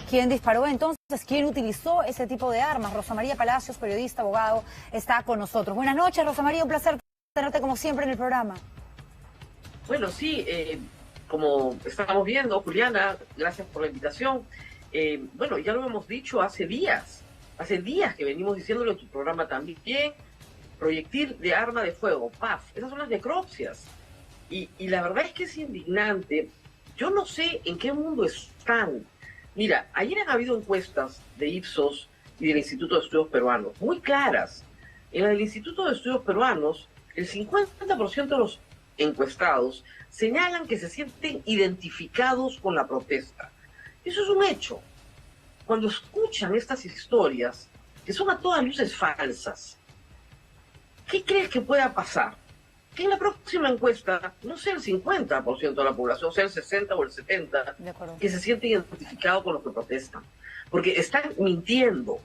quién disparó entonces, quién utilizó ese tipo de armas. Rosa María Palacios, periodista, abogado, está con nosotros. Buenas noches, Rosa María, un placer tenerte como siempre en el programa. Bueno, sí, como estamos viendo, Juliana, gracias por la invitación. Bueno, ya lo hemos dicho hace días que venimos diciéndolo en tu programa también, proyectil de arma de fuego, PAF, esas son las necropsias. Y la verdad es que es indignante. Yo no sé en qué mundo están. Mira, ayer han habido encuestas de Ipsos y del Instituto de Estudios Peruanos, muy claras. En la del Instituto de Estudios Peruanos, el 50% de los encuestados señalan que se sienten identificados con la protesta. Eso es un hecho. Cuando escuchan estas historias, que son a todas luces falsas, ¿qué crees que pueda pasar? Que en la próxima encuesta no sea el 50% de la población, sea el 60 o el 70, que se siente identificado con los que protestan. Porque están mintiendo.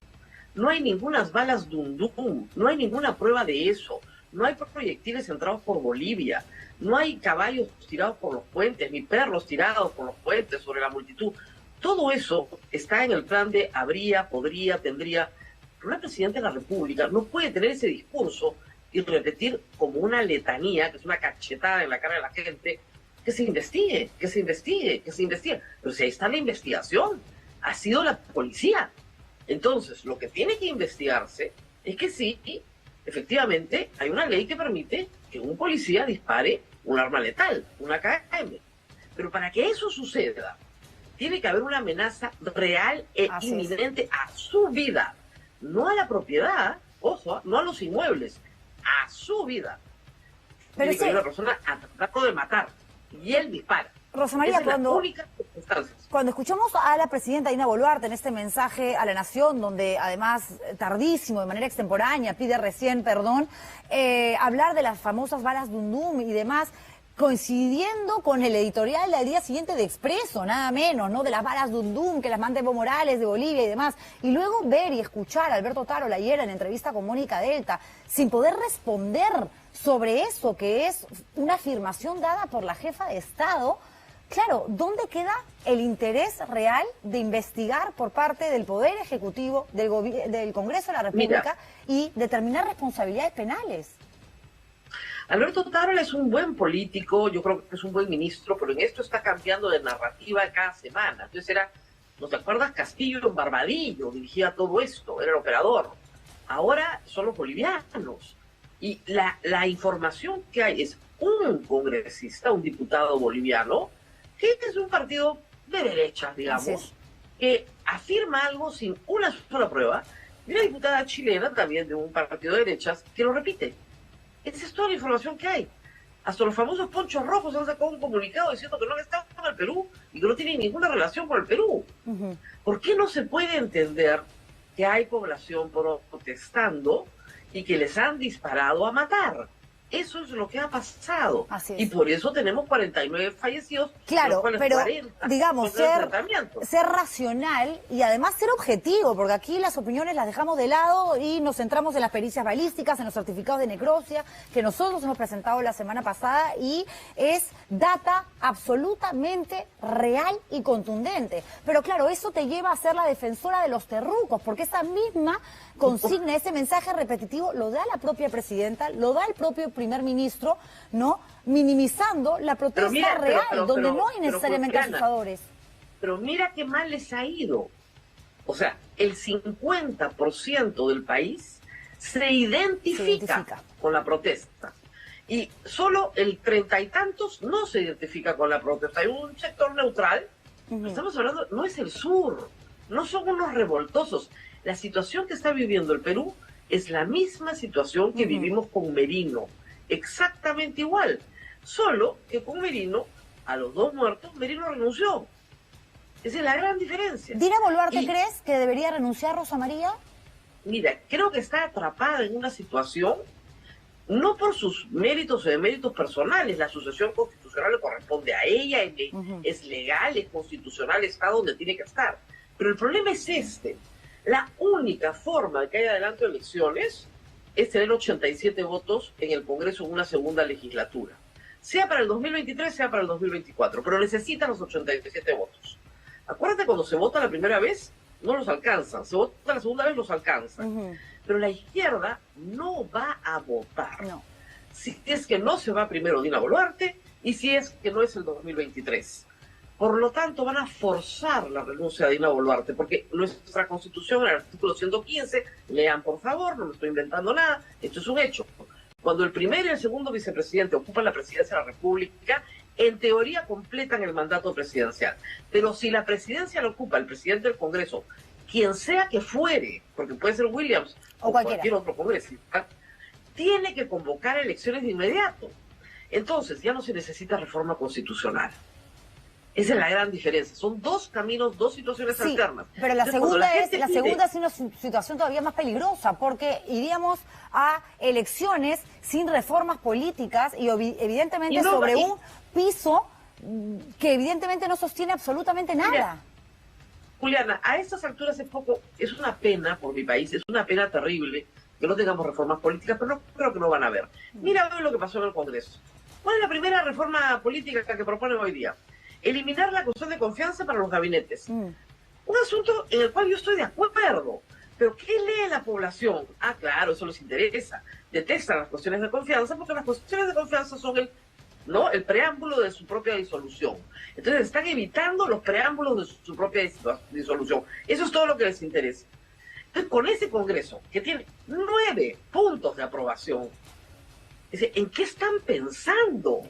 No hay ninguna balas dundum, no hay ninguna prueba de eso. No hay proyectiles entrados por Bolivia, no hay caballos tirados por los puentes, ni perros tirados por los puentes sobre la multitud. Todo eso está en el plan de habría, podría, tendría. Pero una presidenta de la República no puede tener ese discurso y repetir como una letanía, que es una cachetada en la cara de la gente, que se investigue, que se investigue, que se investigue. Pero si ahí está la investigación, ha sido la policía. Entonces, lo que tiene que investigarse es que sí, efectivamente, hay una ley que permite que un policía dispare un arma letal, una AKM. Pero para que eso suceda, tiene que haber una amenaza real e inminente a su vida, no a la propiedad, ojo, no a los inmuebles, a su vida. Pero tiene que haber una persona tratando de matar y él dispara. Rosa María, cuando escuchamos a la presidenta Dina Boluarte en este mensaje a la Nación, donde además tardísimo, de manera extemporánea, pide recién perdón, hablar de las famosas balas Dundum y demás, coincidiendo con el editorial del día siguiente de Expreso, nada menos, ¿no? De las balas Dundum, que las manda Evo Morales de Bolivia y demás. Y luego ver y escuchar a Alberto Tarola ayer en entrevista con Mónica Delta, sin poder responder sobre eso, que es una afirmación dada por la jefa de Estado. Claro, ¿dónde queda el interés real de investigar por parte del Poder Ejecutivo, del Congreso de la República y determinar responsabilidades penales? Alberto Tarola es un buen político, yo creo que es un buen ministro, pero en esto está cambiando de narrativa cada semana. Entonces era, ¿no te acuerdas? Castillo en Barbadillo dirigía todo esto, era el operador. Ahora son los bolivianos. Y la información que hay es un congresista, un diputado boliviano, que es un partido de derechas, digamos, que afirma algo sin una sola prueba, y una diputada chilena también de un partido de derechas que lo repite. Esa es toda la información que hay. Hasta los famosos ponchos rojos han sacado un comunicado diciendo que no han estado en el Perú y que no tienen ninguna relación con el Perú. ¿Por qué no se puede entender que hay población protestando y que les han disparado a matar? Eso es lo que ha pasado. Y por eso tenemos 49 fallecidos. Claro, pero digamos, ser racional y además ser objetivo, porque aquí las opiniones las dejamos de lado y nos centramos en las pericias balísticas, en los certificados de necropsia que nosotros hemos presentado la semana pasada y es data absolutamente real y contundente. Pero claro, eso te lleva a ser la defensora de los terrucos, porque esa misma consigna, ese mensaje repetitivo lo da la propia presidenta, lo da el propio primer ministro, ¿no? Minimizando la protesta real, donde no hay necesariamente acusadores. Pero mira qué mal les ha ido. O sea, el 50% del país se identifica con la protesta. Y solo el 30 y tantos no se identifica con la protesta. Hay un sector neutral. Estamos hablando, no es el sur, no son unos revoltosos. La situación que está viviendo el Perú es la misma situación que vivimos con Merino. Exactamente igual. Solo que con Merino, a los 2 muertos, Merino renunció. Esa es la gran diferencia. ¿Dina Boluarte crees que debería renunciar, Rosa María? Mira, creo que está atrapada en una situación, no por sus méritos o deméritos personales. La sucesión constitucional le corresponde a ella, es legal, es constitucional, está donde tiene que estar. Pero el problema es este. La única forma de que haya adelante elecciones es tener 87 votos en el Congreso en una segunda legislatura. Sea para el 2023, sea para el 2024, pero necesitan los 87 votos. Acuérdate, cuando se vota la primera vez, no los alcanzan. Se vota la segunda vez, los alcanzan. Pero la izquierda no va a votar. No. Si es que no se va primero Dina Boluarte y si es que no es el 2023. Por lo tanto, van a forzar la renuncia de Dina Boluarte, porque nuestra Constitución, en el artículo 115, lean por favor, no me estoy inventando nada, esto es un hecho. Cuando el primer y el segundo vicepresidente ocupan la presidencia de la República, en teoría completan el mandato presidencial. Pero si la presidencia la ocupa el presidente del Congreso, quien sea que fuere, porque puede ser Williams o cualquier otro congresista, tiene que convocar elecciones de inmediato. Entonces ya no se necesita reforma constitucional. Esa es la gran diferencia. Son dos caminos, dos situaciones alternas. Pero la segunda es una situación todavía más peligrosa, porque iríamos a elecciones sin reformas políticas y evidentemente sobre un piso que evidentemente no sostiene absolutamente nada. Mira, Juliana, a estas alturas es una pena por mi país, es una pena terrible que no tengamos reformas políticas, pero no creo que no van a haber. Mira hoy lo que pasó en el Congreso. ¿Cuál es la primera reforma política que proponen hoy día? Eliminar la cuestión de confianza para los gabinetes. Un asunto en el cual yo estoy de acuerdo. Pero ¿qué lee la población? Ah, claro, eso les interesa. Detestan las cuestiones de confianza porque las cuestiones de confianza son el preámbulo de su propia disolución. Entonces están evitando los preámbulos de su propia disolución. Eso es todo lo que les interesa. Entonces, con ese Congreso, que tiene 9 puntos de aprobación, ¿en qué están pensando?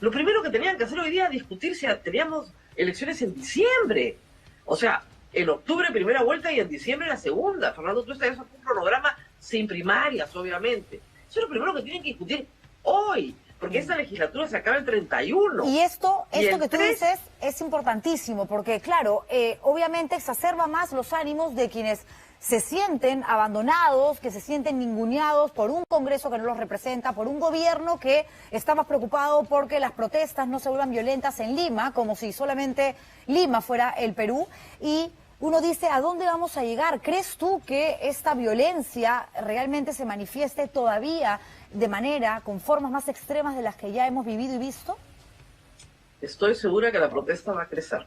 Lo primero que tenían que hacer hoy día es discutir si teníamos elecciones en diciembre. O sea, en octubre primera vuelta y en diciembre la segunda. Fernando, tú estás en un cronograma sin primarias, obviamente. Eso es lo primero que tienen que discutir hoy, porque esta legislatura se acaba el 31. Y esto que tú dices es importantísimo, porque claro, obviamente exacerba más los ánimos de quienes se sienten abandonados, que se sienten ninguneados por un Congreso que no los representa, por un gobierno que está más preocupado porque las protestas no se vuelvan violentas en Lima, como si solamente Lima fuera el Perú. Y uno dice, ¿a dónde vamos a llegar? ¿Crees tú que esta violencia realmente se manifieste todavía con formas más extremas de las que ya hemos vivido y visto? Estoy segura que la protesta va a crecer.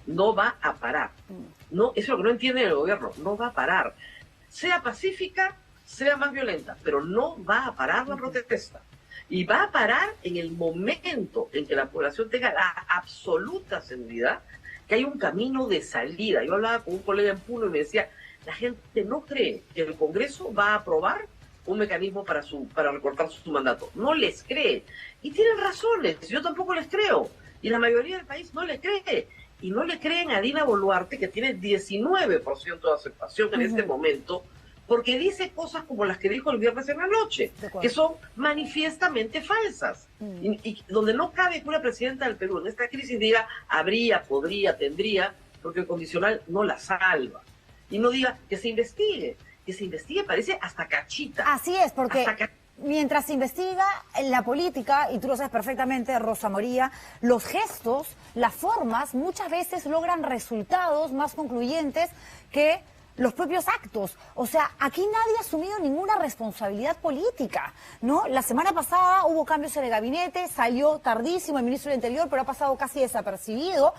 No va a parar. No, eso es lo que no entiende el gobierno. No va a parar. Sea pacífica, sea más violenta, pero no va a parar la protesta. Y va a parar en el momento en que la población tenga la absoluta seguridad que hay un camino de salida. Yo hablaba con un colega en Puno y me decía, la gente no cree que el Congreso va a aprobar un mecanismo para recortar su mandato. No les cree. Y tienen razones. Yo tampoco les creo. Y la mayoría del país no le cree. Y no le creen a Dina Boluarte, que tiene 19% de aceptación en este momento, porque dice cosas como las que dijo el viernes en la noche, que son manifiestamente falsas. Y donde no cabe que una presidenta del Perú en esta crisis diga habría, podría, tendría, porque el condicional no la salva. Y no diga que se investigue. Que se investigue parece hasta cachita. Así es, porque mientras se investiga en la política, y tú lo sabes perfectamente, Rosa María, los gestos, las formas, muchas veces logran resultados más concluyentes que los propios actos. O sea, aquí nadie ha asumido ninguna responsabilidad política, ¿no? La semana pasada hubo cambios en el gabinete, salió tardísimo el ministro del Interior, pero ha pasado casi desapercibido.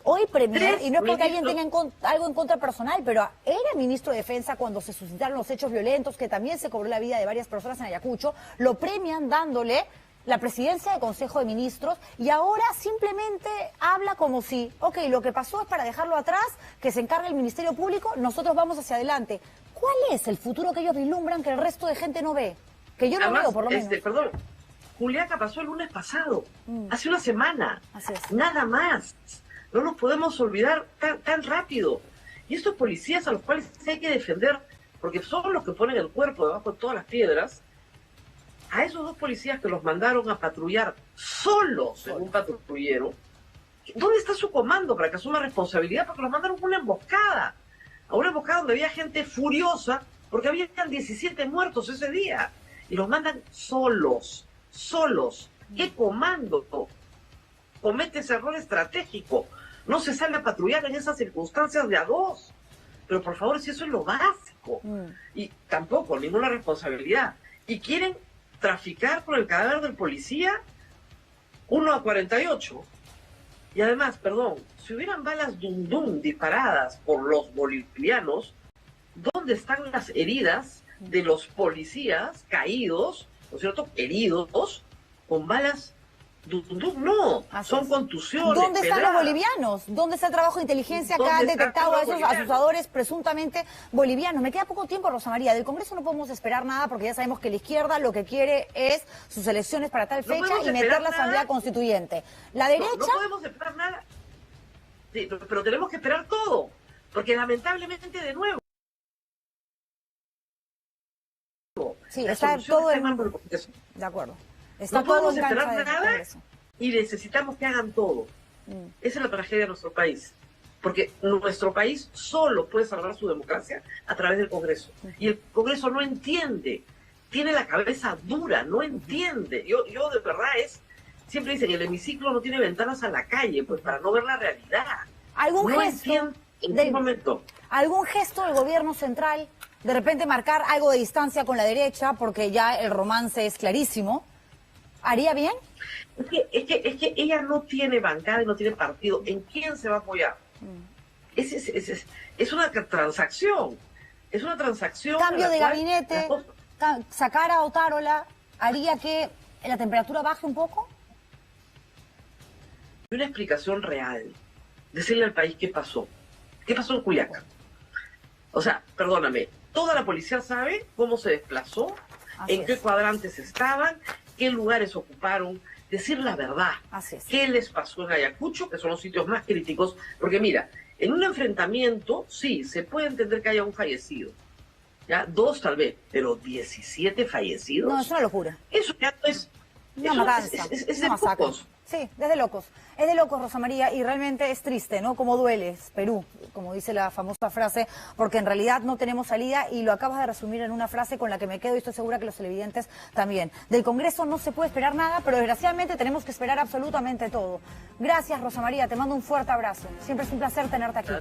Hoy premier, y no es porque alguien tenga algo en contra personal, pero era ministro de Defensa cuando se suscitaron los hechos violentos, que también se cobró la vida de varias personas en Ayacucho, lo premian dándole la presidencia del Consejo de Ministros y ahora simplemente habla como si, ok, lo que pasó es para dejarlo atrás, que se encargue el Ministerio Público, nosotros vamos hacia adelante. ¿Cuál es el futuro que ellos vislumbran que el resto de gente no ve? Que yo no veo, por lo menos. Perdón, Juliaca pasó el lunes pasado, hace una semana, nada más. No nos podemos olvidar tan rápido. Y estos policías a los cuales hay que defender, porque son los que ponen el cuerpo debajo de todas las piedras, a esos 2 policías que los mandaron a patrullar solos en un patrullero, ¿dónde está su comando para que asuma responsabilidad? Porque los mandaron a una emboscada donde había gente furiosa porque habían 17 muertos ese día y los mandan solos. ¿Qué comando comete ese error estratégico? No se sale a patrullar en esas circunstancias de a 2. Pero por favor, si eso es lo básico. Y tampoco, ninguna responsabilidad. Y quieren traficar con el cadáver del policía 1 a 48. Y además, perdón, si hubieran balas dum dum disparadas por los bolivianos, ¿dónde están las heridas de los policías caídos, ¿no es cierto?, heridos con balas dum dum? No, son contusiones. ¿Dónde están pedradas. los bolivianos? ¿Dónde está el trabajo de inteligencia que han detectado a esos acusadores presuntamente bolivianos? Me queda poco tiempo, Rosa María. Del Congreso no podemos esperar nada porque ya sabemos que la izquierda lo que quiere es sus elecciones para tal fecha y meter la Asamblea Constituyente. La derecha... No podemos esperar nada. Sí, pero tenemos que esperar todo, porque lamentablemente, de nuevo, sí, está todo en... manos del Congreso. De acuerdo. Está No todo podemos en cancha esperar del nada Congreso. y necesitamos que hagan todo. Esa es la tragedia de nuestro país. Porque nuestro país solo puede salvar su democracia a través del Congreso. Y el Congreso no entiende. Tiene la cabeza dura, no entiende. Yo de verdad siempre dicen, el hemiciclo no tiene ventanas a la calle, pues para no ver la realidad. ¿Algún no gesto entiende en qué momento. ¿Algún gesto del gobierno central? De repente marcar algo de distancia con la derecha, porque ya el romance es clarísimo. ¿Haría bien? Es que ella no tiene bancada y no tiene partido. ¿En quién se va a apoyar? Es una transacción. Es una transacción. Cambio de gabinete, sacar a Otárola, ¿haría que la temperatura baje un poco? Una explicación real. Decirle al país qué pasó. ¿Qué pasó en Culiacán? O sea, perdóname, toda la policía sabe cómo se desplazó, en qué cuadrantes estaban, qué lugares ocuparon, decir la verdad. ¿Qué les pasó en Ayacucho, que son los sitios más críticos? Porque mira, en un enfrentamiento, sí, se puede entender que haya un fallecido. ¿Ya? 2 tal vez, pero 17 fallecidos. No, es una locura. Eso ya no es... Una matanza. Es de pocos. Sí, es de locos. Es de locos, Rosa María, y realmente es triste, ¿no? Como duele Perú, como dice la famosa frase, porque en realidad no tenemos salida y lo acabas de resumir en una frase con la que me quedo y estoy segura que los televidentes también. Del Congreso no se puede esperar nada, pero desgraciadamente tenemos que esperar absolutamente todo. Gracias, Rosa María, te mando un fuerte abrazo. Siempre es un placer tenerte aquí.